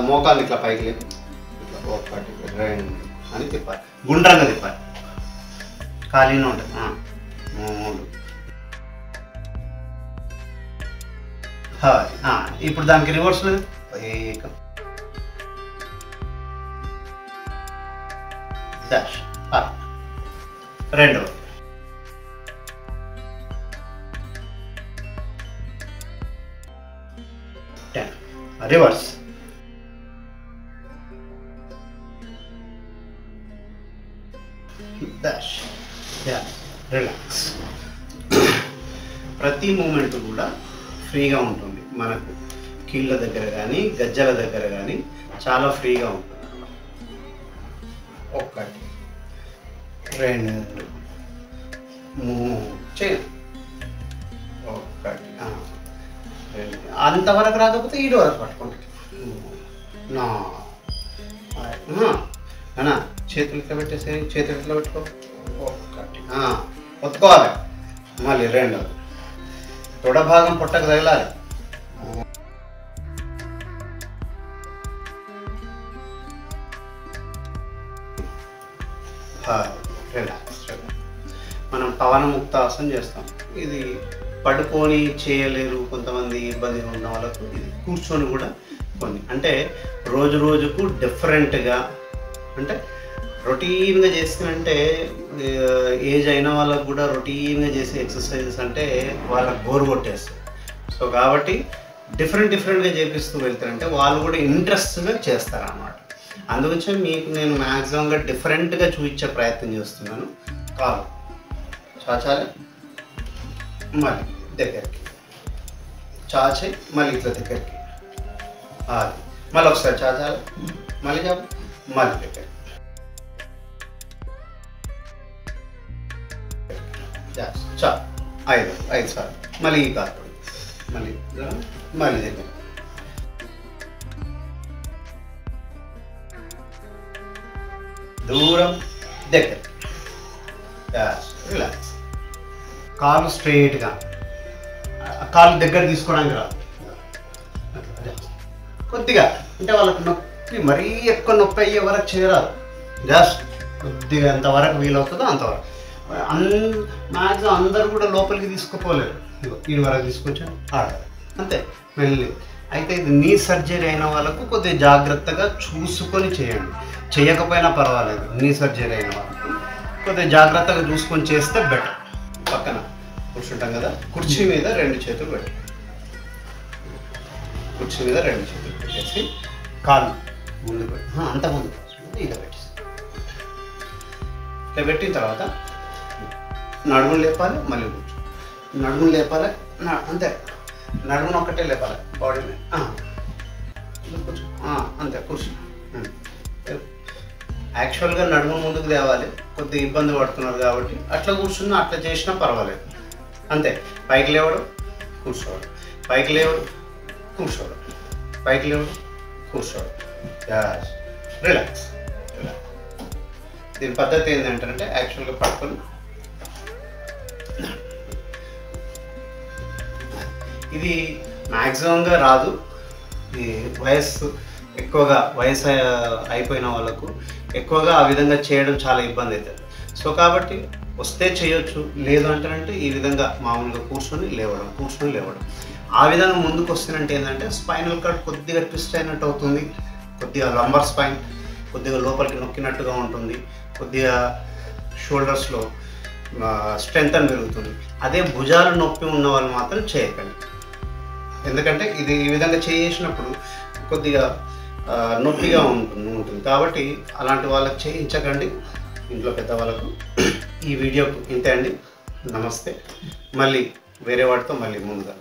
మోకాలు ఇట్లా పైకి లేపు, ఇట్లా 1 2 అని తిప్పాలి, గుండ్రంగా తిప్పాలి, ఖాళీనే ఉంటుంది. 3 ఇప్పుడు దానికి రివర్స్ లేదు, ఏకం డాష్ 2 10 రివర్స్ డాష్ రిలాక్స్. ప్రతి మూమెంట్ కూడా ఫ్రీగా ఉంటుంది, మనకు కీళ్ళ దగ్గర కానీ గజ్జల దగ్గర కానీ చాలా ఫ్రీగా ఉంటుంది. 1 2 3 చేయండి. 1 2 అంతవరకు రాకపోతే 7 వరకు పట్టుకోండి. 4 అన్నా చేతులు ఇట్లా పెట్టేసి, చేతులు ఇట్లా పెట్టుకో. 1 ఒత్తుకోవాలి, మళ్ళీ 2 తొడ భాగం పొట్టకు తగలాలి. 5 రిలాక్స్. మనం పవనముక్తాసనం చేస్తాం. ఇది పడుకొని చేయలేరు కొంతమంది, ఇబ్బందిగా ఉన్న వాళ్ళకు ఇది కూర్చొని కూడా కొన్ని, అంటే రోజు రోజుకు డిఫరెంట్గా, అంటే రొటీన్గా చేస్తుందంటే ఏజ్ అయిన వాళ్ళకు కూడా రొటీన్గా చేసే ఎక్సర్సైజెస్ అంటే వాళ్ళకి బోర్ కొట్టేస్తుంది. సో కాబట్టి డిఫరెంట్గా చేపిస్తూ వెళ్తారంటే వాళ్ళు కూడా ఇంట్రెస్ట్గా చేస్తారన్నమాట. అందుకని మీకు నేను మ్యాక్సిమంగా డిఫరెంట్గా చూపించే ప్రయత్నం చేస్తున్నాను. కాలు చాచాలి, మళ్ళీ దగ్గరికి చాచే, మళ్ళీ ఇట్లా దగ్గరికి, మళ్ళీ ఒకసారి చాచాలి, మళ్ళీ చాపు, మళ్ళీ దగ్గరికి, 5 సార్లు, మళ్ళీ ఈ కాలు, మళ్ళీ దగ్గర, దూరం, దగ్గర, రిలాక్స్. కాలు స్ట్రైట్గా, కాలు దగ్గర తీసుకోవడానికి రాదు, కొద్దిగా, అంటే వాళ్ళకి నొప్పి మరీ ఎక్కువ నొప్పి అయ్యే వరకు చేయరాదు, జస్ట్ కొద్దిగా ఎంతవరకు వీలవుతుందో అంతవరకు. మ్యాక్సిమం అందరూ కూడా లోపలికి తీసుకుపోలేరు, ఈ వరకు తీసుకొచ్చాను ఆడాలి అంతే వెళ్ళి. అయితే ఇది నీ సర్జరీ అయిన వాళ్ళకు కొద్దిగా జాగ్రత్తగా చూసుకొని చేయండి, చేయకపోయినా పర్వాలేదు. నీ సర్జరీ అయిన వాళ్ళకు కొద్దిగా జాగ్రత్తగా చూసుకొని చేస్తే బెటర్. పక్కన కూర్చుంటాం కదా, కుర్చీ మీద 2 చేతులు పెట్టి, కుర్చీ మీద 2 చేతులు పెట్టేసి కాళ్ళు ముందు పెట్టి, అంత ముందు ఇలా పెట్టేసి, ఇట్లా పెట్టిన తర్వాత నడుములు లేపాలి, మళ్ళీ కూర్చో, నడుములు లేపాలి, అంతే, నడుమును ఒక్కటే లేపాలి, బాడీని కూర్చో, అంతే కూర్చో. యాక్చువల్గా నడుము ముందుకు తేవాలి, కొద్దిగా ఇబ్బంది పడుతున్నారు కాబట్టి అట్లా కూర్చున్నా, అట్లా చేసినా పర్వాలేదు. అంతే, పైకి లేవడం, కూర్చోవడం, పైకి లేవడం, కూర్చోవడం, పైకి లేవడం, కూర్చోవడం, రిలాక్స్. దీని పద్ధతి ఏంటంటే యాక్చువల్గా పట్టుకొని ఇది మ్యాక్సిమంగా రాదు. ఈ వయస్సు అయిపోయిన వాళ్ళకు ఎక్కువగా ఆ విధంగా చేయడం చాలా ఇబ్బంది అవుతుంది. సో కాబట్టి వస్తే చేయొచ్చు, లేదు అంటారంటే ఈ విధంగా మామూలుగా కూర్చొని లేవడం. ఆ విధంగా ముందుకు వస్తున్నట్టు ఏంటంటే స్పైనల్ కార్డ్ కొద్దిగా ట్విస్ట్ అయినట్టు అవుతుంది, కొద్దిగా లంబర్ స్పైన్ కొద్దిగా లోపలికి నొక్కినట్టుగా ఉంటుంది, కొద్దిగా షోల్డర్స్లో స్ట్రెంగ్త్ అని పెరుగుతుంది. అదే భుజాలు నొప్పి ఉన్న వాళ్ళు మాత్రం చేయకండి, ఎందుకంటే ఇది ఈ విధంగా చేసినప్పుడు కొద్దిగా నొప్పిగా ఉంటుంది కాబట్టి అలాంటి వాళ్ళకి చేయించకండి, ఇంట్లో పెద్దవాళ్ళకు. ఈ వీడియోకు ఇంతే అండి, నమస్తే. మళ్ళీ వేరే వాటితో మళ్ళీ ముందుగా